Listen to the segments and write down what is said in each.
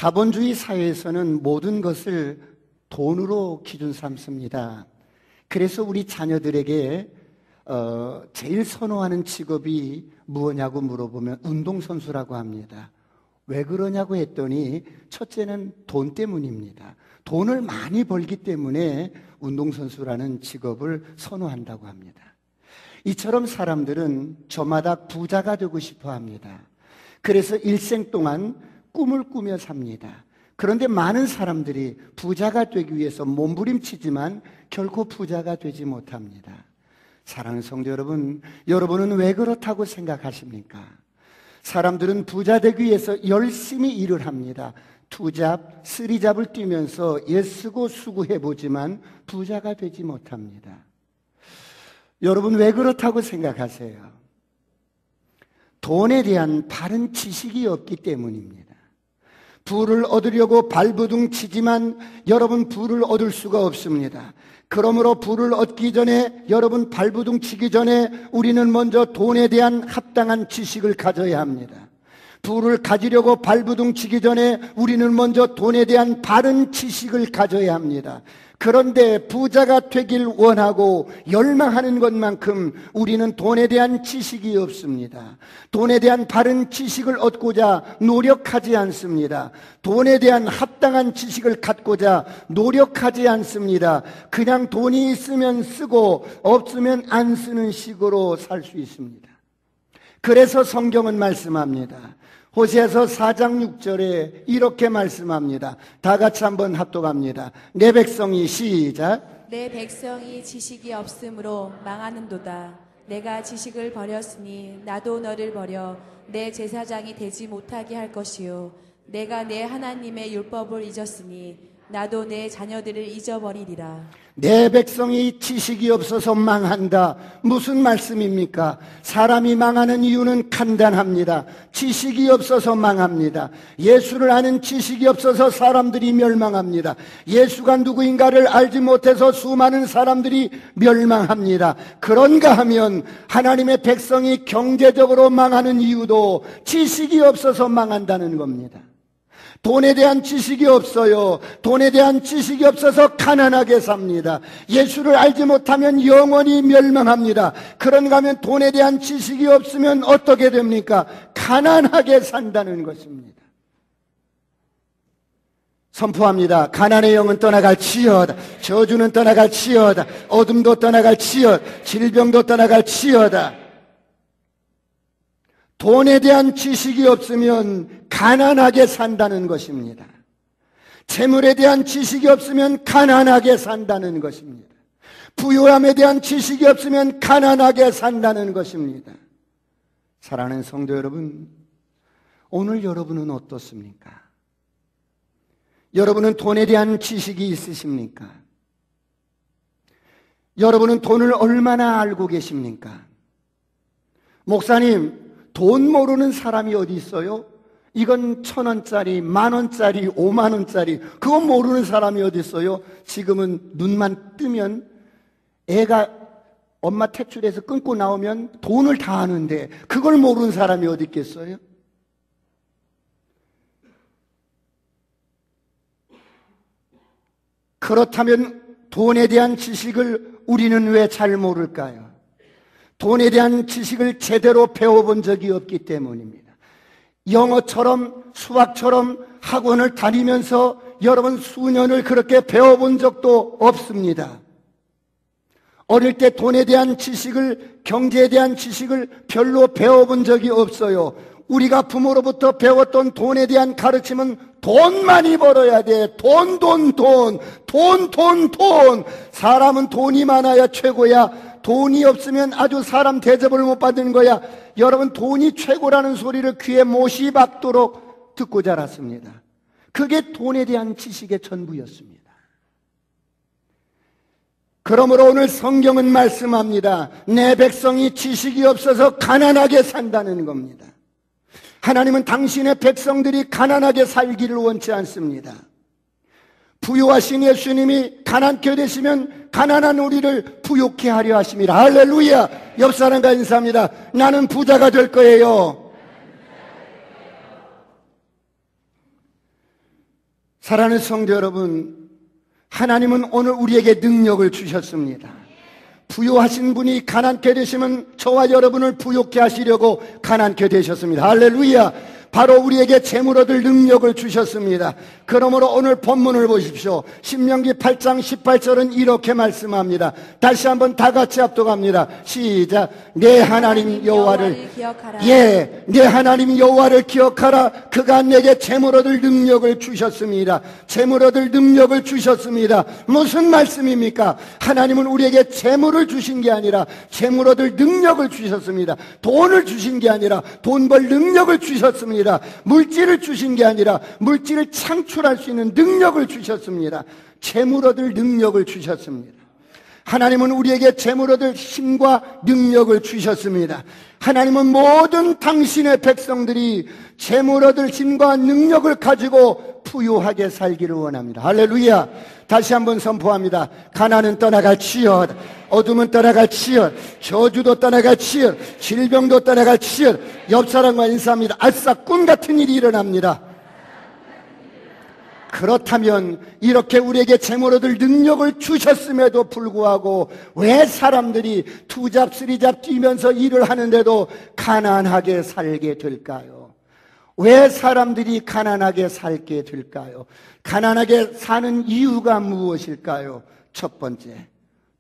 자본주의 사회에서는 모든 것을 돈으로 기준 삼습니다. 그래서 우리 자녀들에게 제일 선호하는 직업이 무엇냐고 물어보면 운동선수라고 합니다. 왜 그러냐고 했더니 첫째는 돈 때문입니다. 돈을 많이 벌기 때문에 운동선수라는 직업을 선호한다고 합니다. 이처럼 사람들은 저마다 부자가 되고 싶어 합니다. 그래서 일생 동안 꿈을 꾸며 삽니다. 그런데 많은 사람들이 부자가 되기 위해서 몸부림치지만 결코 부자가 되지 못합니다. 사랑하는 성도 여러분, 여러분은 왜 그렇다고 생각하십니까? 사람들은 부자 되기 위해서 열심히 일을 합니다. 투잡, 쓰리잡을 뛰면서 애쓰고 수고해보지만 부자가 되지 못합니다. 여러분 왜 그렇다고 생각하세요? 돈에 대한 바른 지식이 없기 때문입니다. 부를 얻으려고 발버둥 치지만 여러분 부를 얻을 수가 없습니다. 그러므로 부를 얻기 전에, 여러분 발버둥 치기 전에 우리는 먼저 돈에 대한 합당한 지식을 가져야 합니다. 부를 가지려고 발버둥 치기 전에 우리는 먼저 돈에 대한 바른 지식을 가져야 합니다. 그런데 부자가 되길 원하고 열망하는 것만큼 우리는 돈에 대한 지식이 없습니다. 돈에 대한 바른 지식을 얻고자 노력하지 않습니다. 돈에 대한 합당한 지식을 갖고자 노력하지 않습니다. 그냥 돈이 있으면 쓰고 없으면 안 쓰는 식으로 살 수 있습니다. 그래서 성경은 말씀합니다. 호세아서 4장 6절에 이렇게 말씀합니다. 다 같이 한번 합독합니다. 내 백성이, 시작. 내 백성이 지식이 없으므로 망하는도다. 내가 지식을 버렸으니 나도 너를 버려 내 제사장이 되지 못하게 할 것이요, 내가 내 하나님의 율법을 잊었으니 나도 내 자녀들을 잊어버리리라. 내 백성이 지식이 없어서 망한다. 무슨 말씀입니까? 사람이 망하는 이유는 간단합니다. 지식이 없어서 망합니다. 예수를 아는 지식이 없어서 사람들이 멸망합니다. 예수가 누구인가를 알지 못해서 수많은 사람들이 멸망합니다. 그런가 하면 하나님의 백성이 경제적으로 망하는 이유도 지식이 없어서 망한다는 겁니다. 돈에 대한 지식이 없어요. 돈에 대한 지식이 없어서 가난하게 삽니다. 예수를 알지 못하면 영원히 멸망합니다. 그런가 하면 돈에 대한 지식이 없으면 어떻게 됩니까? 가난하게 산다는 것입니다. 선포합니다. 가난의 영은 떠나갈지어다. 저주는 떠나갈지어다. 어둠도 떠나갈지어다. 질병도 떠나갈지어다. 돈에 대한 지식이 없으면 가난하게 산다는 것입니다. 재물에 대한 지식이 없으면 가난하게 산다는 것입니다. 부유함에 대한 지식이 없으면 가난하게 산다는 것입니다. 사랑하는 성도 여러분, 오늘 여러분은 어떻습니까? 여러분은 돈에 대한 지식이 있으십니까? 여러분은 돈을 얼마나 알고 계십니까? 목사님, 돈 모르는 사람이 어디 있어요? 이건 1,000원짜리, 10,000원짜리, 50,000원짜리 그거 모르는 사람이 어디 있어요? 지금은 눈만 뜨면 애가 엄마 퇴출해서 끊고 나오면 돈을 다 아는데 그걸 모르는 사람이 어디 있겠어요? 그렇다면 돈에 대한 지식을 우리는 왜 잘 모를까요? 돈에 대한 지식을 제대로 배워본 적이 없기 때문입니다. 영어처럼 수학처럼 학원을 다니면서 여러분 수년을 그렇게 배워본 적도 없습니다. 어릴 때 돈에 대한 지식을, 경제에 대한 지식을 별로 배워본 적이 없어요. 우리가 부모로부터 배웠던 돈에 대한 가르침은 돈 많이 벌어야 돼. 돈. 사람은 돈이 많아야 최고야. 돈이 없으면 아주 사람 대접을 못 받는 거야. 여러분, 돈이 최고라는 소리를 귀에 못이 박도록 듣고 자랐습니다. 그게 돈에 대한 지식의 전부였습니다. 그러므로 오늘 성경은 말씀합니다. 내 백성이 지식이 없어서 가난하게 산다는 겁니다. 하나님은 당신의 백성들이 가난하게 살기를 원치 않습니다. 부유하신 예수님이 가난케 되시면 가난한 우리를 부욕케 하려 하심이라. 할렐루야. 옆 사람과 인사합니다. 나는 부자가 될 거예요. 사랑하는 성도 여러분, 하나님은 오늘 우리에게 능력을 주셨습니다. 부유하신 분이 가난케 되시면 저와 여러분을 부욕케 하시려고 가난케 되셨습니다. 할렐루야. 바로 우리에게 재물 얻을 능력을 주셨습니다. 그러므로 오늘 본문을 보십시오. 신명기 8장 18절은 이렇게 말씀합니다. 다시 한번 다 같이 합독합니다. 시작. 내 하나님 여호와를 기억하라. 내 하나님 여호와를 기억하라. 그가 내게 재물 얻을 능력을 주셨습니다. 재물 얻을 능력을 주셨습니다. 무슨 말씀입니까? 하나님은 우리에게 재물을 주신 게 아니라 재물 얻을 능력을 주셨습니다. 돈을 주신 게 아니라 돈 벌 능력을 주셨습니다. 물질을 주신 게 아니라 물질을 창출할 수 있는 능력을 주셨습니다. 재물 얻을 능력을 주셨습니다. 하나님은 우리에게 재물 얻을 힘과 능력을 주셨습니다. 하나님은 모든 당신의 백성들이 재물 얻을 힘과 능력을 가지고 부유하게 살기를 원합니다. 할렐루야. 다시 한번 선포합니다. 가난은 떠나갈지어다. 어둠은 떠나갈지어다. 저주도 떠나갈지어다. 질병도 떠나갈지어다. 옆 사람과 인사합니다. 아싸, 꿈 같은 일이 일어납니다. 그렇다면 이렇게 우리에게 재물 얻을 능력을 주셨음에도 불구하고 왜 사람들이 투잡 쓰리잡 뛰면서 일을 하는데도 가난하게 살게 될까요? 왜 사람들이 가난하게 살게 될까요? 가난하게 사는 이유가 무엇일까요? 첫 번째,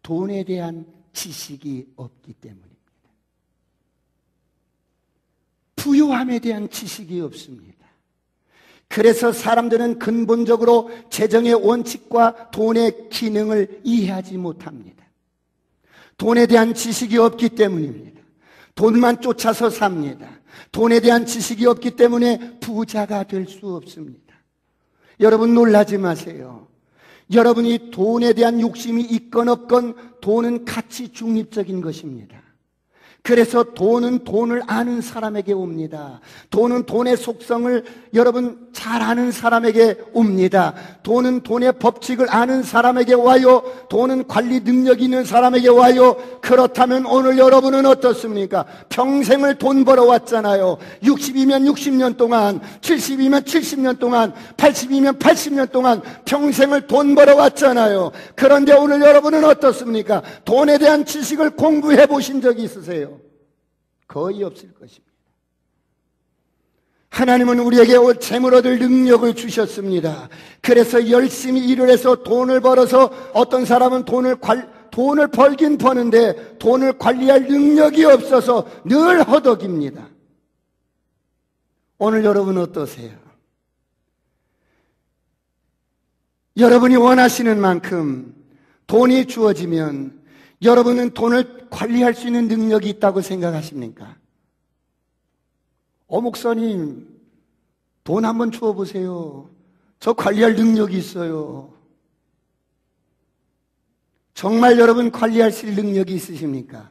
돈에 대한 지식이 없기 때문입니다. 부유함에 대한 지식이 없습니다. 그래서 사람들은 근본적으로 재정의 원칙과 돈의 기능을 이해하지 못합니다. 돈에 대한 지식이 없기 때문입니다. 돈만 쫓아서 삽니다. 돈에 대한 지식이 없기 때문에 부자가 될 수 없습니다. 여러분 놀라지 마세요. 여러분이 돈에 대한 욕심이 있건 없건 돈은 가치 중립적인 것입니다. 그래서 돈은 돈을 아는 사람에게 옵니다. 돈은 돈의 속성을 여러분 잘 아는 사람에게 옵니다. 돈은 돈의 법칙을 아는 사람에게 와요. 돈은 관리 능력이 있는 사람에게 와요. 그렇다면 오늘 여러분은 어떻습니까? 평생을 돈 벌어왔잖아요. 60이면 60년 동안, 70이면 70년 동안, 80이면 80년 동안 평생을 돈 벌어왔잖아요. 그런데 오늘 여러분은 어떻습니까? 돈에 대한 지식을 공부해 보신 적이 있으세요? 거의 없을 것입니다. 하나님은 우리에게 재물 얻을 능력을 주셨습니다. 그래서 열심히 일을 해서 돈을 벌어서 어떤 사람은 돈을 벌긴 버는데 돈을 관리할 능력이 없어서 늘 허덕입니다. 오늘 여러분 어떠세요? 여러분이 원하시는 만큼 돈이 주어지면 여러분은 돈을 관리할 수 있는 능력이 있다고 생각하십니까? 목사님, 돈 한번 주어보세요. 저 관리할 능력이 있어요. 정말 여러분 관리할 수 있는 능력이 있으십니까?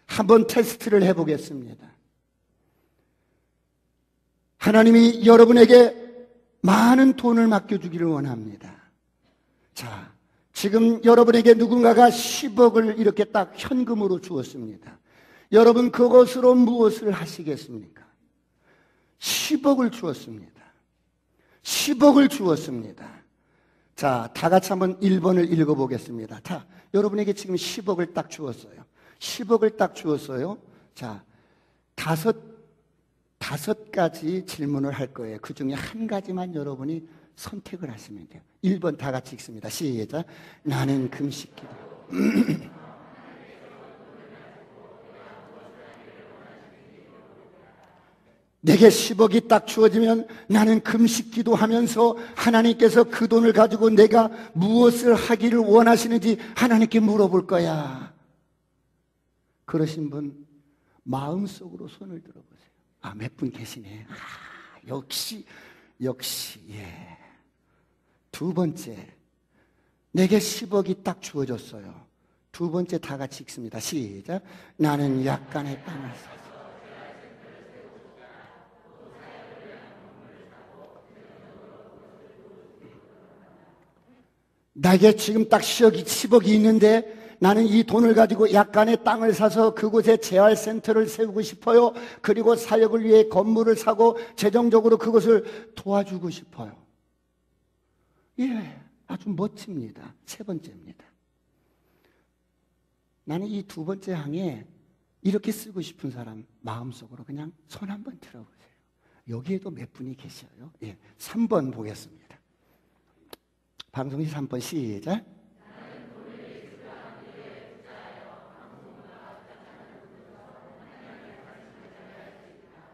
한번 테스트를 해보겠습니다. 하나님이 여러분에게 많은 돈을 맡겨주기를 원합니다. 자, 지금 여러분에게 누군가가 10억을 이렇게 딱 현금으로 주었습니다. 여러분 그것으로 무엇을 하시겠습니까? 10억을 주었습니다. 10억을 주었습니다. 자, 다 같이 한번 1번을 읽어보겠습니다. 자, 여러분에게 지금 10억을 딱 주었어요. 10억을 딱 주었어요. 자, 다섯 가지 질문을 할 거예요. 그 중에 한 가지만 여러분이 선택을 하시면 돼요. 1번 다 같이 읽습니다. 시작. 나는 금식기도. 내게 10억이 딱 주어지면 나는 금식기도 하면서 하나님께서 그 돈을 가지고 내가 무엇을 하기를 원하시는지 하나님께 물어볼 거야. 그러신 분 마음속으로 손을 들어보세요. 아, 몇 분 계시네. 역시 예. 두 번째, 내게 10억이 딱 주어졌어요. 두 번째 다 같이 읽습니다. 시작. 나는 약간의 땅을 사서 나에게 지금 딱 10억이 있는데 나는 이 돈을 가지고 약간의 땅을 사서 그곳에 재활센터를 세우고 싶어요. 그리고 사역을 위해 건물을 사고 재정적으로 그것을 도와주고 싶어요. 예, 아주 멋집니다. 세 번째입니다. 나는 이 두 번째 항에 이렇게 쓰고 싶은 사람 마음속으로 그냥 손 한번 들어보세요. 여기에도 몇 분이 계셔요. 예, 3번 보겠습니다. 방송시 3번 시작.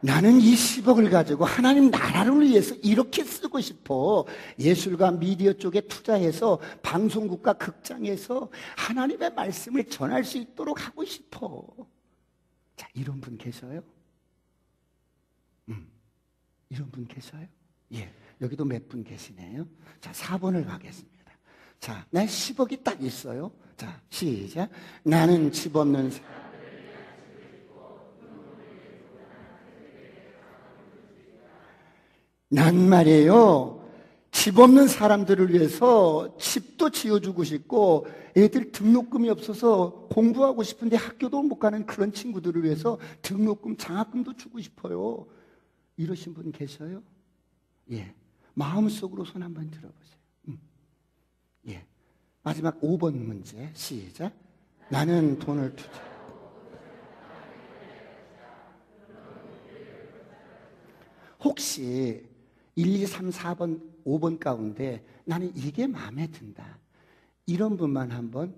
나는 이 10억을 가지고 하나님 나라를 위해서 이렇게 쓰고 싶어. 예술과 미디어 쪽에 투자해서 방송국과 극장에서 하나님의 말씀을 전할 수 있도록 하고 싶어. 자, 이런 분 계셔요? 이런 분 계셔요? 예, 여기도 몇 분 계시네요. 자, 4번을 가겠습니다. 자, 나 10억이 딱 있어요. 자, 시작. 나는 집 없는 사람. 난 말이에요, 집 없는 사람들을 위해서 집도 지어주고 싶고, 애들 등록금이 없어서 공부하고 싶은데 학교도 못 가는 그런 친구들을 위해서 등록금, 장학금도 주고 싶어요. 이러신 분 계셔요? 예. 마음속으로 손 한번 들어보세요. 예. 마지막 5번 문제, 시작. 나는 돈을 투자. 혹시 1, 2, 3, 4번, 5번 가운데 나는 이게 마음에 든다. 이런 분만 한번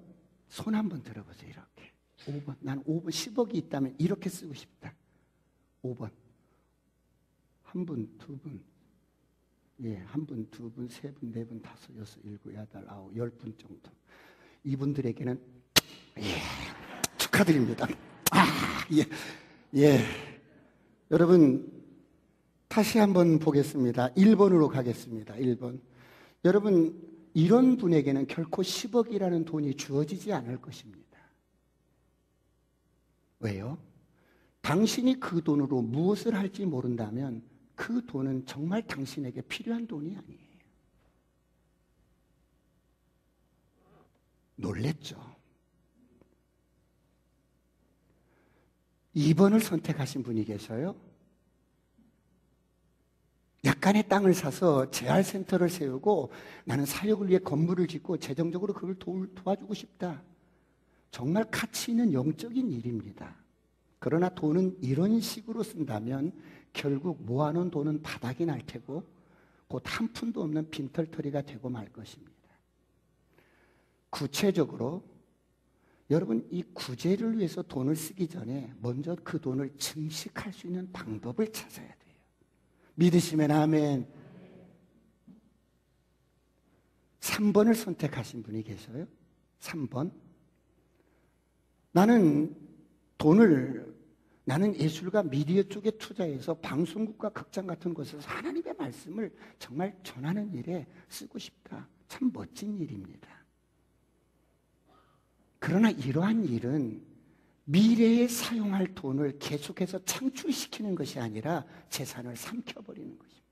손 한번 들어보세요. 이렇게. 5번. 나는 5번 10억이 있다면 이렇게 쓰고 싶다. 5번. 한 분, 두 분. 예, 한 분, 두 분, 세 분, 네 분, 다섯, 여섯, 일곱, 여덟, 아홉, 10분 정도. 이분들에게는 예, 축하드립니다. 예. 예. 여러분 다시 한번 보겠습니다. 1번으로 가겠습니다. 1번. 여러분, 이런 분에게는 결코 10억이라는 돈이 주어지지 않을 것입니다. 왜요? 당신이 그 돈으로 무엇을 할지 모른다면 그 돈은 정말 당신에게 필요한 돈이 아니에요. 놀랬죠? 2번을 선택하신 분이 계셔요. 약간의 땅을 사서 재활센터를 세우고 나는 사역을 위해 건물을 짓고 재정적으로 그걸 도와주고 싶다. 정말 가치 있는 영적인 일입니다. 그러나 돈은 이런 식으로 쓴다면 결국 모아놓은 돈은 바닥이 날 테고 곧 한 푼도 없는 빈털터리가 되고 말 것입니다. 구체적으로 여러분 이 구제를 위해서 돈을 쓰기 전에 먼저 그 돈을 증식할 수 있는 방법을 찾아야 돼요. 믿으시면 아멘. 3번을 선택하신 분이 계셔요. 3번. 나는 예술과 미디어 쪽에 투자해서 방송국과 극장 같은 곳에서 하나님의 말씀을 정말 전하는 일에 쓰고 싶다. 참 멋진 일입니다. 그러나 이러한 일은 미래에 사용할 돈을 계속해서 창출시키는 것이 아니라 재산을 삼켜버리는 것입니다.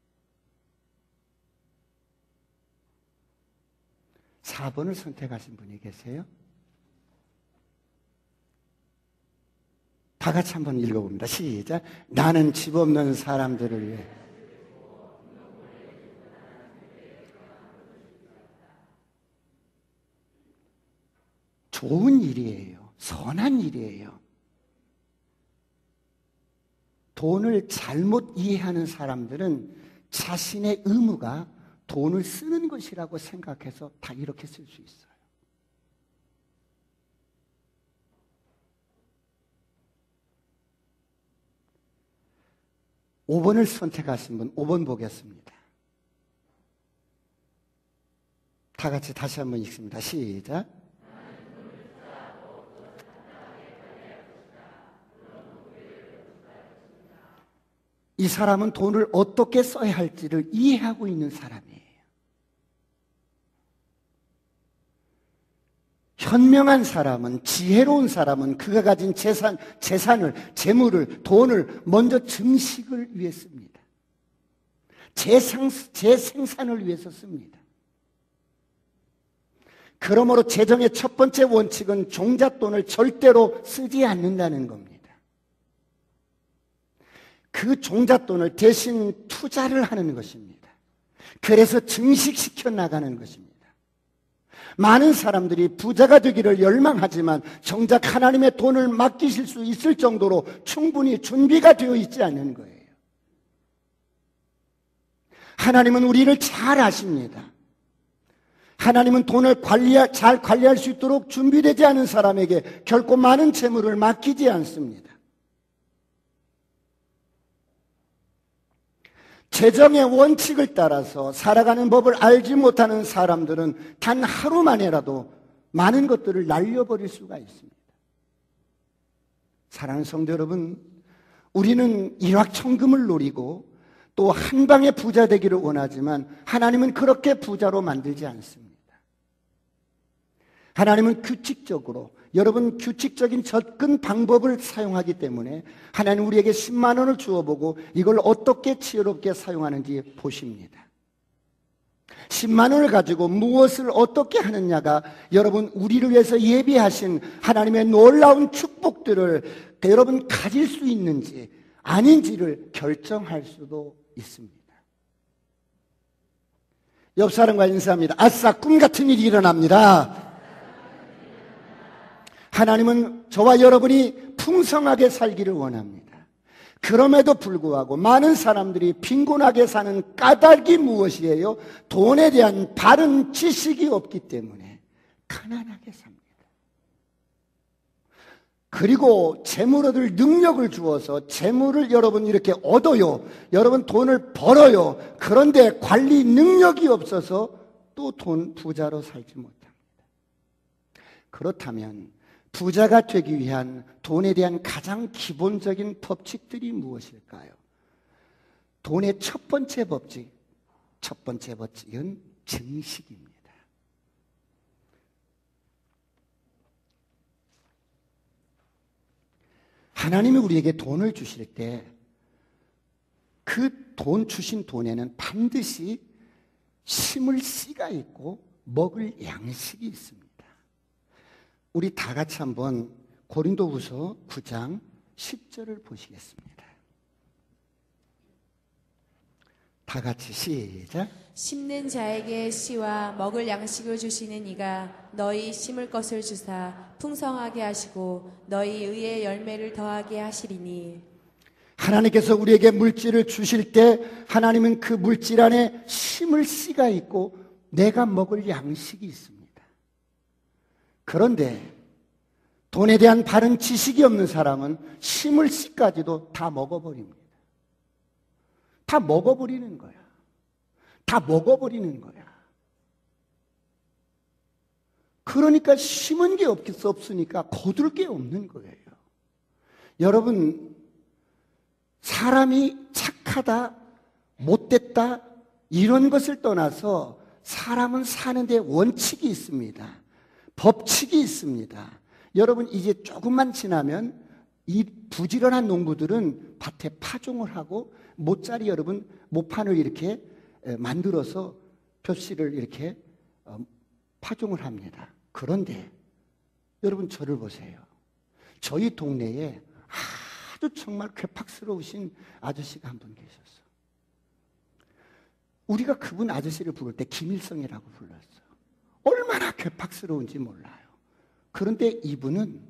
4번을 선택하신 분이 계세요? 다 같이 한번 읽어봅니다. 시작. 나는 집 없는 사람들을 위해 좋은 일이에요. 선한 일이에요. 돈을 잘못 이해하는 사람들은 자신의 의무가 돈을 쓰는 것이라고 생각해서 다 이렇게 쓸 수 있어요. (5번을) 선택하신 분 5번 보겠습니다. 다 같이 다시 한번 읽습니다. 시작. 이 사람은 돈을 어떻게 써야 할지를 이해하고 있는 사람이에요. 현명한 사람은, 지혜로운 사람은 그가 가진 재산을, 재물을, 돈을 먼저 증식을 위해 씁니다. 재생산을 위해서 씁니다. 그러므로 재정의 첫 번째 원칙은 종잣돈을 절대로 쓰지 않는다는 겁니다. 그 종잣돈을 대신 투자를 하는 것입니다. 그래서 증식시켜 나가는 것입니다. 많은 사람들이 부자가 되기를 열망하지만 정작 하나님의 돈을 맡기실 수 있을 정도로 충분히 준비가 되어 있지 않는 거예요. 하나님은 우리를 잘 아십니다. 하나님은 돈을 잘 관리할 수 있도록 준비되지 않은 사람에게 결코 많은 재물을 맡기지 않습니다. 재정의 원칙을 따라서 살아가는 법을 알지 못하는 사람들은 단 하루 만에라도 많은 것들을 날려버릴 수가 있습니다. 사랑하는 성도 여러분, 우리는 일확천금을 노리고 또 한 방에 부자 되기를 원하지만 하나님은 그렇게 부자로 만들지 않습니다. 하나님은 규칙적으로, 여러분 규칙적인 접근 방법을 사용하기 때문에 하나님 우리에게 10만 원을 주어보고 이걸 어떻게 지혜롭게 사용하는지 보십니다. 10만 원을 가지고 무엇을 어떻게 하느냐가 여러분 우리를 위해서 예비하신 하나님의 놀라운 축복들을 여러분 가질 수 있는지 아닌지를 결정할 수도 있습니다. 옆 사람과 인사합니다. 아싸, 꿈 같은 일이 일어납니다. 하나님은 저와 여러분이 풍성하게 살기를 원합니다. 그럼에도 불구하고 많은 사람들이 빈곤하게 사는 까닭이 무엇이에요? 돈에 대한 바른 지식이 없기 때문에 가난하게 삽니다. 그리고 재물 얻을 능력을 주어서 재물을 여러분 이렇게 얻어요. 여러분 돈을 벌어요. 그런데 관리 능력이 없어서 또 부자로 살지 못합니다. 그렇다면 부자가 되기 위한 돈에 대한 가장 기본적인 법칙들이 무엇일까요? 돈의 첫 번째 법칙은 증식입니다. 하나님이 우리에게 돈을 주실 때 그 돈 주신 돈에는 반드시 심을 씨가 있고 먹을 양식이 있습니다. 우리 다 같이 한번 고린도후서 9장 10절을 보시겠습니다. 다 같이 시작. 심는 자에게 씨와 먹을 양식을 주시는 이가 너희 심을 것을 주사 풍성하게 하시고 너희 의의 열매를 더하게 하시리니. 하나님께서 우리에게 물질을 주실 때 하나님은 그 물질 안에 심을 씨가 있고 내가 먹을 양식이 있습니다. 그런데 돈에 대한 바른 지식이 없는 사람은 심을 씨까지도 다 먹어버립니다. 다 먹어버리는 거야. 다 먹어버리는 거야. 그러니까 심은 게 없으니까 거둘 게 없는 거예요. 여러분, 사람이 착하다, 못됐다 이런 것을 떠나서 사람은 사는데 원칙이 있습니다. 법칙이 있습니다. 여러분 이제 조금만 지나면 이 부지런한 농부들은 밭에 파종을 하고 모짜리 여러분 모판을 이렇게 만들어서 벼씨를 이렇게 파종을 합니다. 그런데 여러분 저를 보세요. 저희 동네에 아주 정말 괴팍스러우신 아저씨가 한 분 계셨어. 우리가 그분 아저씨를 부를 때 김일성이라고 불렀어. 얼마나 괴팍스러운지 몰라요. 그런데 이분은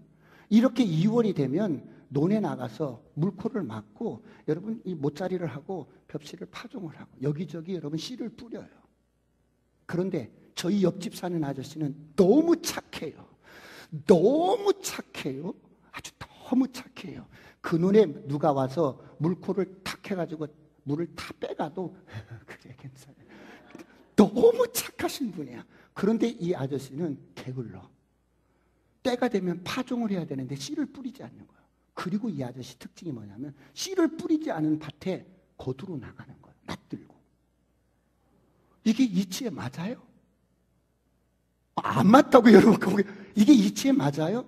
이렇게 2월이 되면 논에 나가서 물코를 막고 여러분 이 모짜리를 하고 벽씨를 파종을 하고 여기저기 여러분 씨를 뿌려요. 그런데 저희 옆집 사는 아저씨는 너무 착해요. 너무 착해요. 아주 너무 착해요. 그 논에 누가 와서 물코를 탁 해가지고 물을 다 빼가도 그래 괜찮아요. 너무 착하신 분이야. 그런데 이 아저씨는 게을러. 때가 되면 파종을 해야 되는데 씨를 뿌리지 않는 거야. 그리고 이 아저씨 특징이 뭐냐면 씨를 뿌리지 않은 밭에 거두로 나가는 거야. 낯들고. 이게 이치에 맞아요? 안 맞다고 여러분. 이게 이치에 맞아요?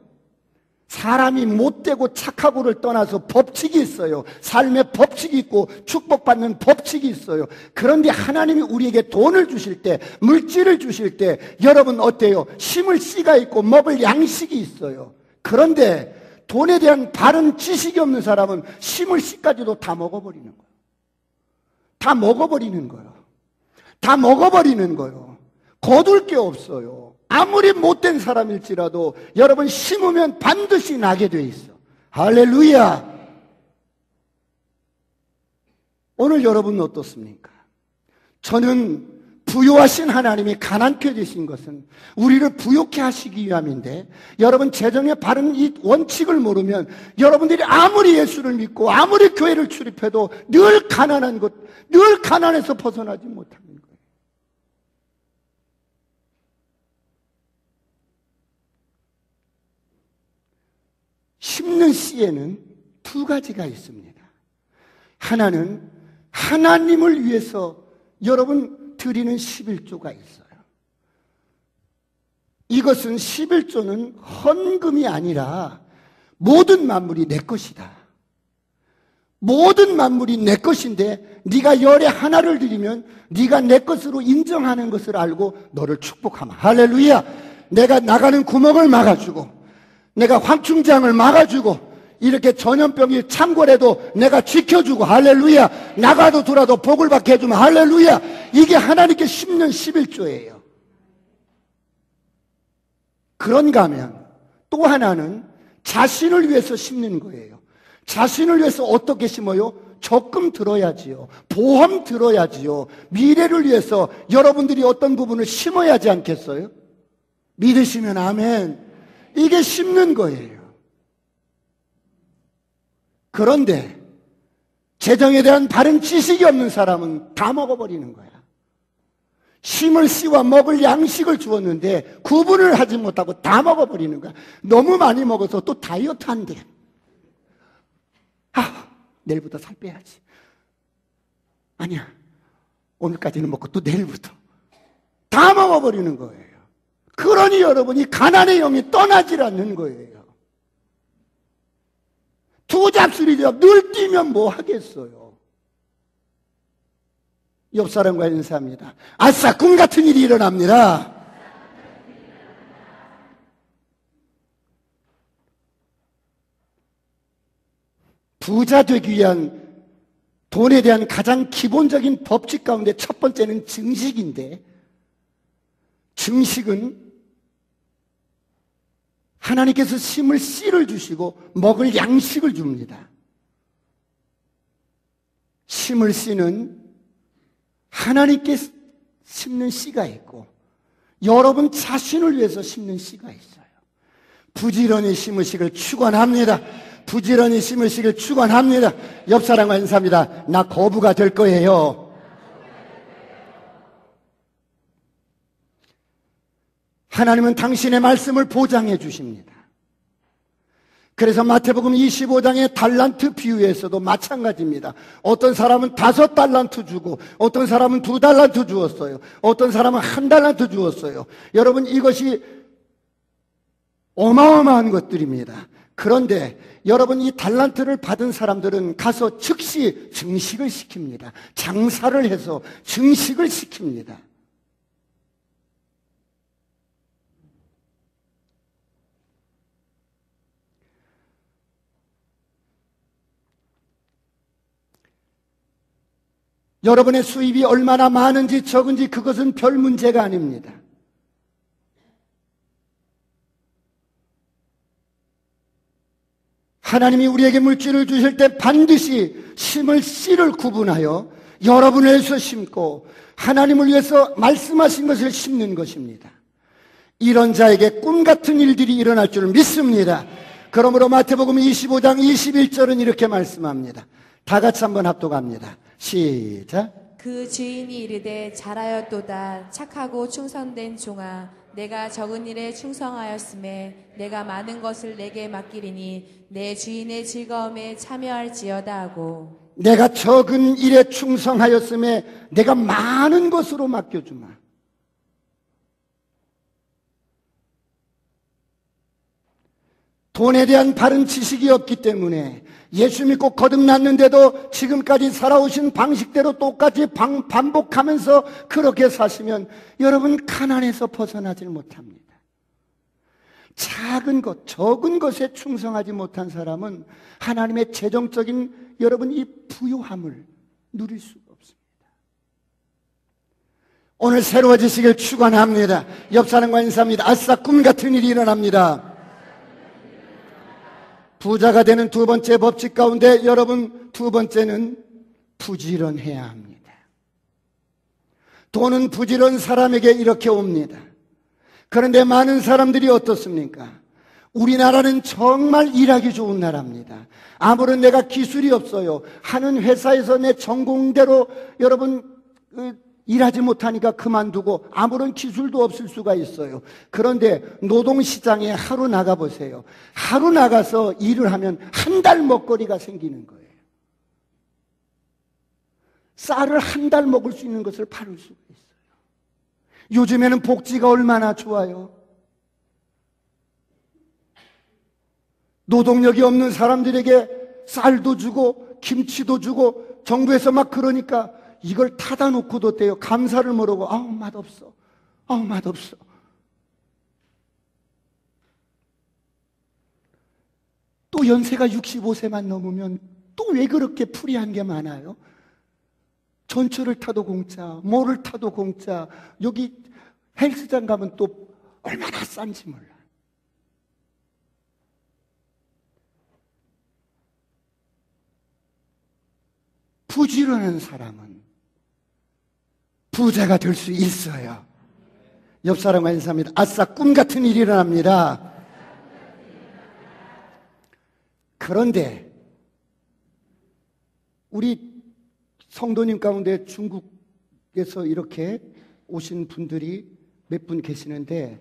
사람이 못되고 착하고를 떠나서 법칙이 있어요. 삶의 법칙이 있고 축복받는 법칙이 있어요. 그런데 하나님이 우리에게 돈을 주실 때, 물질을 주실 때 여러분 어때요? 심을 씨가 있고 먹을 양식이 있어요. 그런데 돈에 대한 바른 지식이 없는 사람은 심을 씨까지도 다 먹어버리는 거예요. 다 먹어버리는 거예요. 다 먹어버리는 거요. 거둘 게 없어요. 아무리 못된 사람일지라도 여러분 심으면 반드시 나게 돼 있어. 할렐루야. 오늘 여러분은 어떻습니까? 저는 부유하신 하나님이 가난케 되신 것은 우리를 부욕케 하시기 위함인데, 여러분 재정의 바른 이 원칙을 모르면 여러분들이 아무리 예수를 믿고 아무리 교회를 출입해도 늘 가난한 것, 늘 가난에서 벗어나지 못하는 거예요. 심는 씨에는 두 가지가 있습니다. 하나는 하나님을 위해서 여러분 드리는 11조가 있어요. 이것은 11조는 헌금이 아니라 모든 만물이 내 것이다. 모든 만물이 내 것인데 네가 열에 하나를 드리면 네가 내 것으로 인정하는 것을 알고 너를 축복하마. 할렐루야. 내가 나가는 구멍을 막아주고, 내가 환충장을 막아주고, 이렇게 전염병이 창궐해도 내가 지켜주고, 할렐루야. 나가도 들어도 복을 받게 해주면 할렐루야. 이게 하나님께 심는 11조예요. 그런가 하면 또 하나는 자신을 위해서 심는 거예요. 자신을 위해서 어떻게 심어요? 적금 들어야지요. 보험 들어야지요. 미래를 위해서 여러분들이 어떤 부분을 심어야 하지 않겠어요? 믿으시면 아멘. 이게 심는 거예요. 그런데 재정에 대한 바른 지식이 없는 사람은 다 먹어버리는 거야. 심을 씨와 먹을 양식을 주었는데 구분을 하지 못하고 다 먹어버리는 거야. 너무 많이 먹어서 또 다이어트 한대. 내일부터 살 빼야지. 아니야, 오늘까지는 먹고 또 내일부터. 다 먹어버리는 거예요. 그러니 여러분이 가난의 영이 떠나질 않는 거예요. 두 잡술이죠. 늘 뛰면 뭐 하겠어요. 옆 사람과 인사합니다. 아싸, 꿈 같은 일이 일어납니다. 부자 되기 위한 돈에 대한 가장 기본적인 법칙 가운데 첫 번째는 증식인데, 증식은 하나님께서 심을 씨를 주시고 먹을 양식을 줍니다. 심을 씨는 하나님께 심는 씨가 있고, 여러분 자신을 위해서 심는 씨가 있어요. 부지런히 심으시길 축원합니다. 부지런히 심으시길 축원합니다. 옆 사람과 인사합니다. 나 거부가 될 거예요. 하나님은 당신의 말씀을 보장해 주십니다. 그래서 마태복음 25장의 달란트 비유에서도 마찬가지입니다. 어떤 사람은 5달란트 주고, 어떤 사람은 2달란트 주었어요. 어떤 사람은 1달란트 주었어요. 여러분, 이것이 어마어마한 것들입니다. 그런데 여러분, 이 달란트를 받은 사람들은 가서 즉시 증식을 시킵니다. 장사를 해서 증식을 시킵니다. 여러분의 수입이 얼마나 많은지 적은지 그것은 별 문제가 아닙니다. 하나님이 우리에게 물질을 주실 때 반드시 심을 씨를 구분하여 여러분을 위해서 심고 하나님을 위해서 말씀하신 것을 심는 것입니다. 이런 자에게 꿈 같은 일들이 일어날 줄 믿습니다. 그러므로 마태복음 25장 21절은 이렇게 말씀합니다. 다 같이 한번 합독합니다. 시작. 그 주인이 이르되 잘하였도다. 착하고 충성된 종아, 내가 적은 일에 충성하였음에 내가 많은 것을 내게 맡기리니 내 주인의 즐거움에 참여할지어다 하고, 내가 적은 일에 충성하였음에 내가 많은 것으로 맡겨주마. 돈에 대한 바른 지식이 없기 때문에 예수 믿고 거듭났는데도 지금까지 살아오신 방식대로 똑같이 반복하면서 그렇게 사시면 여러분 가난에서 벗어나질 못합니다. 작은 것, 적은 것에 충성하지 못한 사람은 하나님의 재정적인 여러분 이 부유함을 누릴 수가 없습니다. 오늘 새로워지시길 축원합니다. 옆 사람과 인사합니다. 아싸, 꿈 같은 일이 일어납니다. 부자가 되는 두 번째 법칙 가운데 여러분, 두 번째는 부지런해야 합니다. 돈은 부지런 사람에게 이렇게 옵니다. 그런데 많은 사람들이 어떻습니까? 우리나라는 정말 일하기 좋은 나라입니다. 아무런 내가 기술이 없어요. 하는 회사에서 내 전공대로 여러분 일하지 못하니까 그만두고 아무런 기술도 없을 수가 있어요. 그런데 노동시장에 하루 나가보세요. 하루 나가서 일을 하면 한 달 먹거리가 생기는 거예요. 쌀을 한 달 먹을 수 있는 것을 팔을 수가 있어요. 요즘에는 복지가 얼마나 좋아요. 노동력이 없는 사람들에게 쌀도 주고 김치도 주고 정부에서 막 그러니까 이걸 타다 놓고도 돼요. 감사를 모르고 아우 맛없어. 아우 맛없어. 또 연세가 65세만 넘으면 또 왜 그렇게 풀이한 게 많아요? 전철을 타도 공짜, 뭐를 타도 공짜. 여기 헬스장 가면 또 얼마나 싼지 몰라. 부지런한 사람은 부자가 될 수 있어요. 옆 사람과 인사합니다. 아싸, 꿈 같은 일이 일어납니다. 그런데 우리 성도님 가운데 중국에서 이렇게 오신 분들이 몇 분 계시는데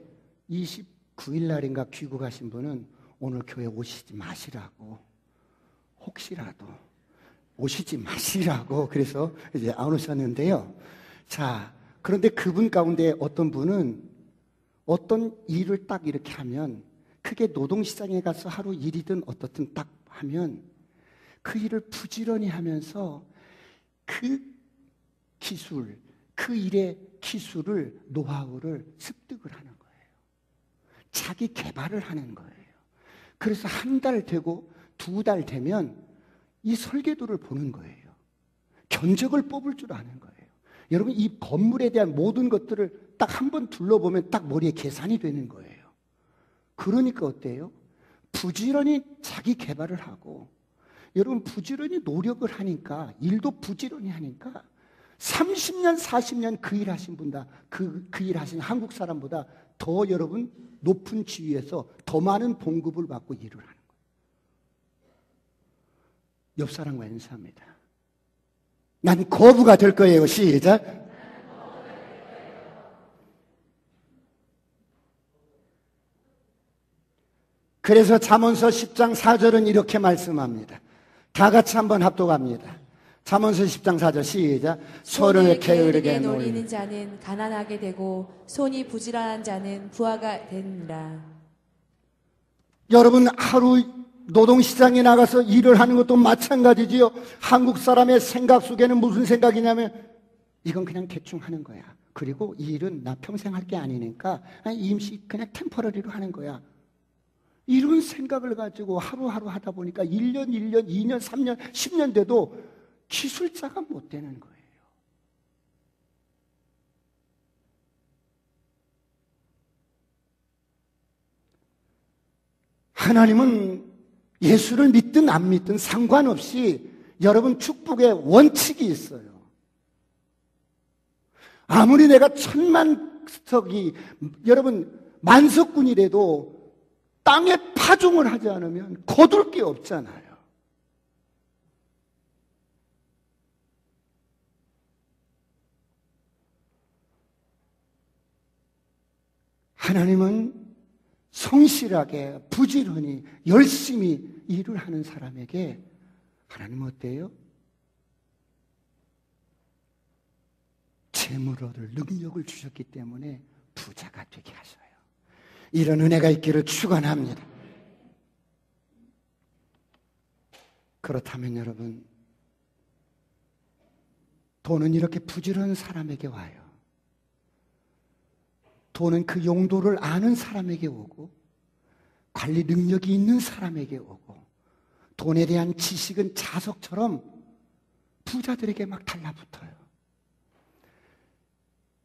29일 날인가 귀국하신 분은 오늘 교회 오시지 마시라고, 혹시라도 오시지 마시라고 그래서 이제 안 오셨는데요. 자, 그런데 그분 가운데 어떤 분은 어떤 일을 딱 이렇게 하면, 크게 노동시장에 가서 하루 일이든 어떻든 딱 하면 그 일을 부지런히 하면서 그 기술, 그 일의 기술을, 노하우를 습득을 하는 거예요. 자기 개발을 하는 거예요. 그래서 한 달 되고 두 달 되면 이 설계도를 보는 거예요. 견적을 뽑을 줄 아는 거예요. 여러분, 이 건물에 대한 모든 것들을 딱 한 번 둘러보면 딱 머리에 계산이 되는 거예요. 그러니까 어때요? 부지런히 자기 개발을 하고, 여러분 부지런히 노력을 하니까, 일도 부지런히 하니까 30년, 40년 그 일 하신 분다, 그 일 하신 한국 사람보다 더 여러분 높은 지위에서 더 많은 봉급을 받고 일을 하는 거예요. 옆 사람과 인사합니다. 난 거부가 될 거예요. 시작. 그래서 잠언서 10장 4절은 이렇게 말씀합니다. 다 같이 한번 합독합니다. 잠언서 10장 4절 시작. 손을 게으르게 놀리는 자는 가난하게 되고 손이 부지런한 자는 부하가 되느니라. 여러분, 하루 노동시장에 나가서 일을 하는 것도 마찬가지지요. 한국 사람의 생각 속에는 무슨 생각이냐면, 이건 그냥 대충 하는 거야. 그리고 이 일은 나 평생 할 게 아니니까 임시 그냥 템퍼러리로 하는 거야. 이런 생각을 가지고 하루하루 하다 보니까 1년, 2년, 3년, 10년 돼도 기술자가 못 되는 거예요. 하나님은 예수를 믿든 안 믿든 상관없이 여러분 축복의 원칙이 있어요. 아무리 내가 천만석이, 여러분 만석군이라도 땅에 파종을 하지 않으면 거둘 게 없잖아요. 하나님은 성실하게, 부지런히, 열심히 일을 하는 사람에게 하나님은 어때요? 재물 얻을 능력을 주셨기 때문에 부자가 되게 하셔요. 이런 은혜가 있기를 축원합니다. 그렇다면 여러분, 돈은 이렇게 부지런한 사람에게 와요. 돈은 그 용도를 아는 사람에게 오고, 관리 능력이 있는 사람에게 오고, 돈에 대한 지식은 자석처럼 부자들에게 막 달라붙어요.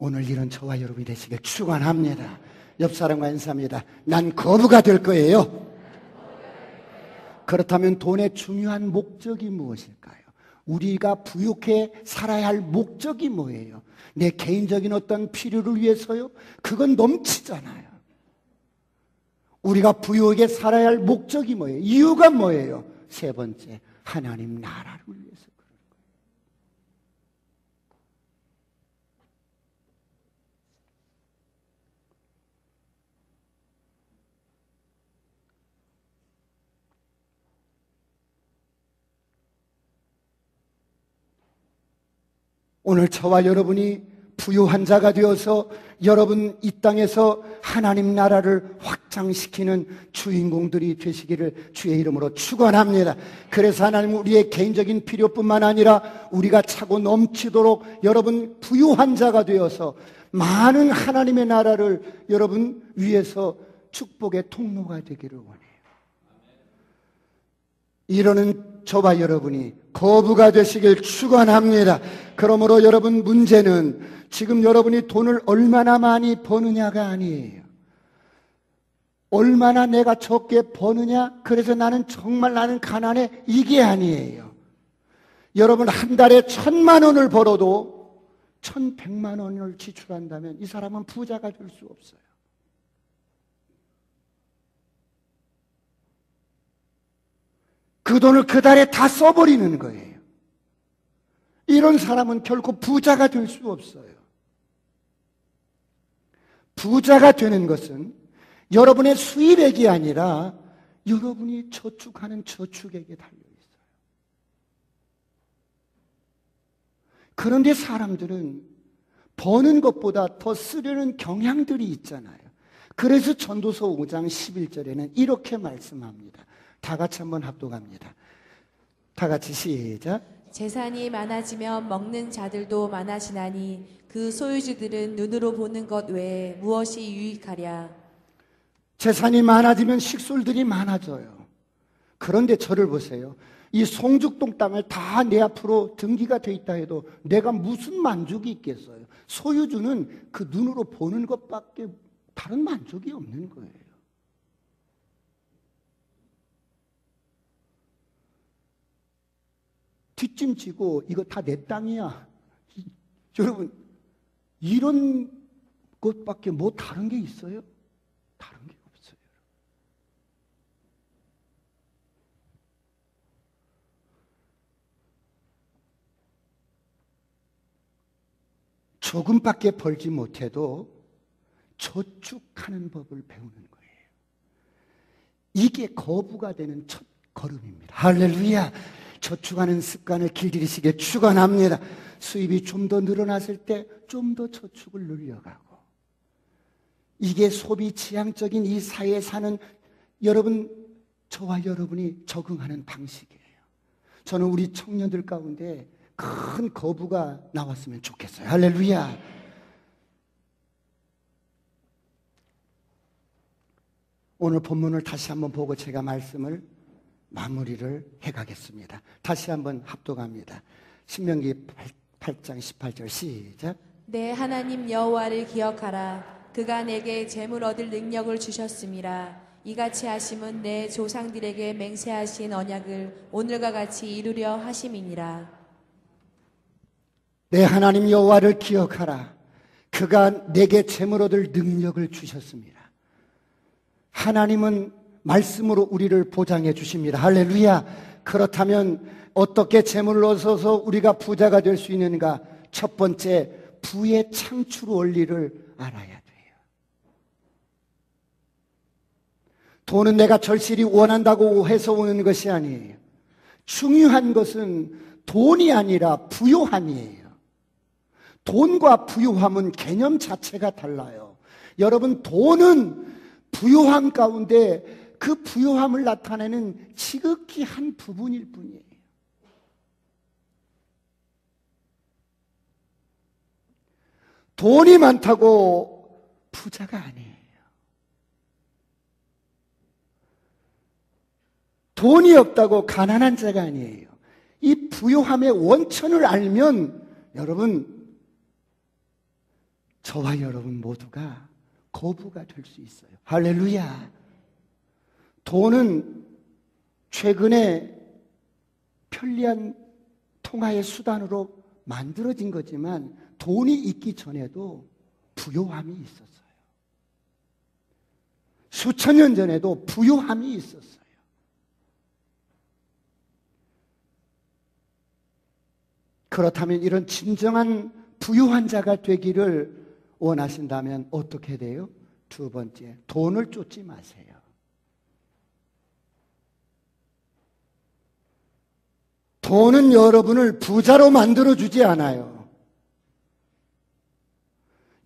오늘 이런 저와 여러분이 되시길 축원합니다. 옆 사람과 인사합니다. 난 거부가 될 거예요. 그렇다면 돈의 중요한 목적이 무엇일까요? 우리가 부유하게 살아야 할 목적이 뭐예요? 내 개인적인 어떤 필요를 위해서요? 그건 넘치잖아요. 우리가 부유하게 살아야 할 목적이 뭐예요? 이유가 뭐예요? 세 번째, 하나님 나라를 위해서 그런 거예요. 오늘 저와 여러분이 부유한 자가 되어서 여러분 이 땅에서 하나님 나라를 확장시키는 주인공들이 되시기를 주의 이름으로 축원합니다. 그래서 하나님 우리의 개인적인 필요뿐만 아니라 우리가 차고 넘치도록 여러분 부유한 자가 되어서 많은 하나님의 나라를 여러분 위해서 축복의 통로가 되기를 원해요. 이러는 저와 여러분이 거부가 되시길 축원합니다. 그러므로 여러분 문제는 지금 여러분이 돈을 얼마나 많이 버느냐가 아니에요. 얼마나 내가 적게 버느냐, 그래서 나는 가난해, 이게 아니에요. 여러분 한 달에 1,000만 원을 벌어도 1,100만 원을 지출한다면 이 사람은 부자가 될 수 없어요. 그 돈을 그 달에 다 써버리는 거예요. 이런 사람은 결코 부자가 될 수 없어요. 부자가 되는 것은 여러분의 수입액이 아니라 여러분이 저축하는 저축액에 달려 있어요. 그런데 사람들은 버는 것보다 더 쓰려는 경향들이 있잖아요. 그래서 전도서 5장 11절에는 이렇게 말씀합니다. 다 같이 한번 합독합니다. 다 같이 시작. 재산이 많아지면 먹는 자들도 많아지나니 그 소유주들은 눈으로 보는 것 외에 무엇이 유익하랴. 재산이 많아지면 식솔들이 많아져요. 그런데 저를 보세요. 이 송죽동 땅을 다 내 앞으로 등기가 돼 있다 해도 내가 무슨 만족이 있겠어요? 소유주는 그 눈으로 보는 것밖에 다른 만족이 없는 거예요. 뒷짐지고 이거 다 내 땅이야. 여러분 이런 것밖에 뭐 다른 게 있어요? 다른 게 없어요. 조금밖에 벌지 못해도 저축하는 법을 배우는 거예요. 이게 거부가 되는 첫 걸음입니다. 할렐루야. 저축하는 습관을 길들이시길 축원합니다. 수입이 좀 더 늘어났을 때 좀 더 저축을 늘려가고, 이게 소비 지향적인 이 사회에 사는 여러분, 저와 여러분이 적응하는 방식이에요. 저는 우리 청년들 가운데 큰 거부가 나왔으면 좋겠어요. 할렐루야. 오늘 본문을 다시 한번 보고 제가 말씀을 마무리를 해가겠습니다. 다시 한번 합독합니다. 신명기 8장 18절 시작. 내 하나님 여호와를 기억하라. 그가 내게 재물 얻을 능력을 주셨음이라. 이같이 하심은 내 조상들에게 맹세하신 언약을 오늘과 같이 이루려 하심이니라. 내 하나님 여호와를 기억하라. 그가 내게 재물 얻을 능력을 주셨습니다. 하나님은 말씀으로 우리를 보장해 주십니다. 할렐루야. 그렇다면 어떻게 재물을 얻어서 우리가 부자가 될 수 있는가? 첫 번째, 부의 창출 원리를 알아야 돼요. 돈은 내가 절실히 원한다고 해서 오는 것이 아니에요. 중요한 것은 돈이 아니라 부요함이에요. 돈과 부요함은 개념 자체가 달라요. 여러분, 돈은 부요함 가운데 그 부요함을 나타내는 지극히 한 부분일 뿐이에요. 돈이 많다고 부자가 아니에요. 돈이 없다고 가난한 자가 아니에요. 이 부요함의 원천을 알면 여러분 저와 여러분 모두가 거부가 될 수 있어요. 할렐루야. 돈은 최근에 편리한 통화의 수단으로 만들어진 거지만 돈이 있기 전에도 부요함이 있었어요. 수천 년 전에도 부요함이 있었어요. 그렇다면 이런 진정한 부유한 자가 되기를 원하신다면 어떻게 돼요? 두 번째, 돈을 쫓지 마세요. 돈은 여러분을 부자로 만들어주지 않아요.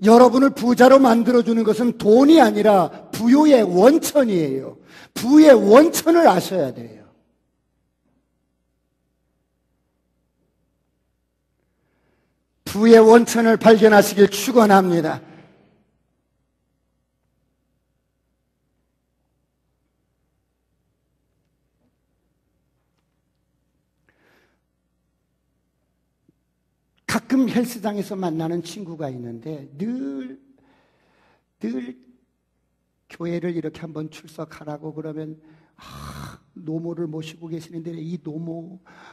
여러분을 부자로 만들어주는 것은 돈이 아니라 부요의 원천이에요. 부의 원천을 아셔야 돼요. 부의 원천을 발견하시길 축원합니다. 가끔 헬스장에서 만나는 친구가 있는데 늘 교회를 이렇게 한번 출석하라고 그러면 노모를 모시고 계시는데 이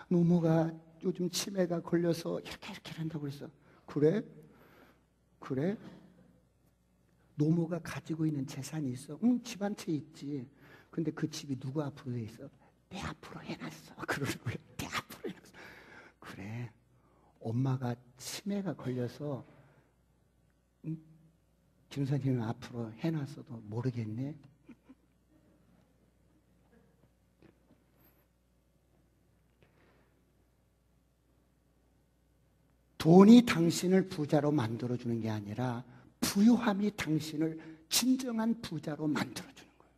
노모가 요즘 치매가 걸려서 이렇게 한다고 그랬어. 그래? 노모가 가지고 있는 재산이 있어? 응, 집 한 채 있지. 근데 그 집이 누구 앞으로 돼 있어? 내 앞으로 해놨어. 그러고요. 내 앞으로 해놨어. 그래. 엄마가 치매가 걸려서 김선생님 앞으로 해놨어도 모르겠네. 돈이 당신을 부자로 만들어주는 게 아니라 부유함이 당신을 진정한 부자로 만들어주는 거예요.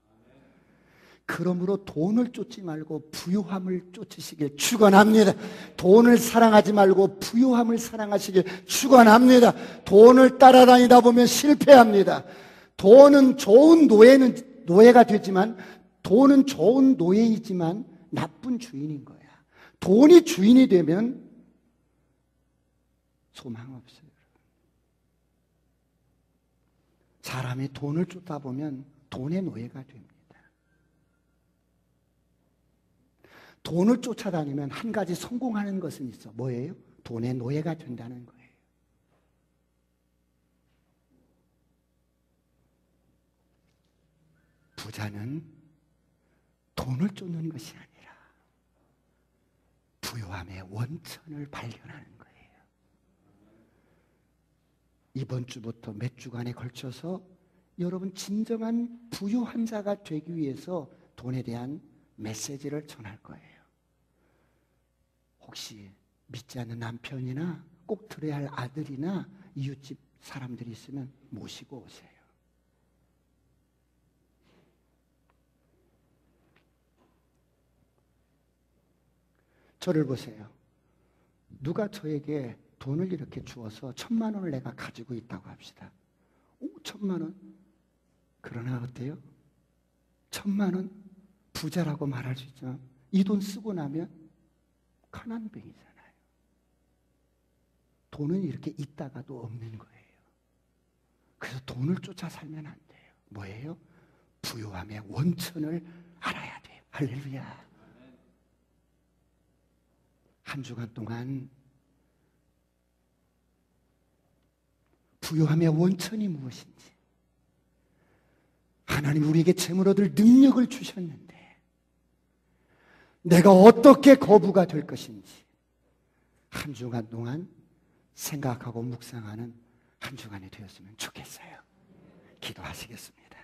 그러므로 돈을 쫓지 말고 부유함을 쫓으시길 축원합니다. 돈을 사랑하지 말고 부유함을 사랑하시길 축원합니다. 돈을 따라다니다 보면 실패합니다. 돈은 좋은 노예가 되지만 돈은 좋은 노예이지만 나쁜 주인인 거야. 돈이 주인이 되면 소망 없어요. 사람이 돈을 쫓다 보면 돈의 노예가 됩니다. 돈을 쫓아다니면 한 가지 성공하는 것은 있어. 뭐예요? 돈의 노예가 된다는 거예요. 부자는 돈을 쫓는 것이 아니라 부유함의 원천을 발견하는 거예요. 이번 주부터 몇 주간에 걸쳐서 여러분 진정한 부유한 자가 되기 위해서 돈에 대한 메시지를 전할 거예요. 혹시 믿지 않는 남편이나 꼭 들어야 할 아들이나 이웃집 사람들이 있으면 모시고 오세요. 저를 보세요. 누가 저에게 돈을 이렇게 주어서 1,000만 원을 내가 가지고 있다고 합시다. 1,000만 원? 그러나 어때요? 1,000만 원? 부자라고 말할 수 있지만 이 돈 쓰고 나면 가난뱅이잖아요. 돈은 이렇게 있다가도 없는 거예요. 그래서 돈을 쫓아 살면 안 돼요. 뭐예요? 부유함의 원천을 알아야 돼요. 할렐루야. 한 주간 동안 부유함의 원천이 무엇인지, 하나님 우리에게 재물 얻을 능력을 주셨는데 내가 어떻게 거부가 될 것인지 한 주간 동안 생각하고 묵상하는 한 주간이 되었으면 좋겠어요. 기도하시겠습니다.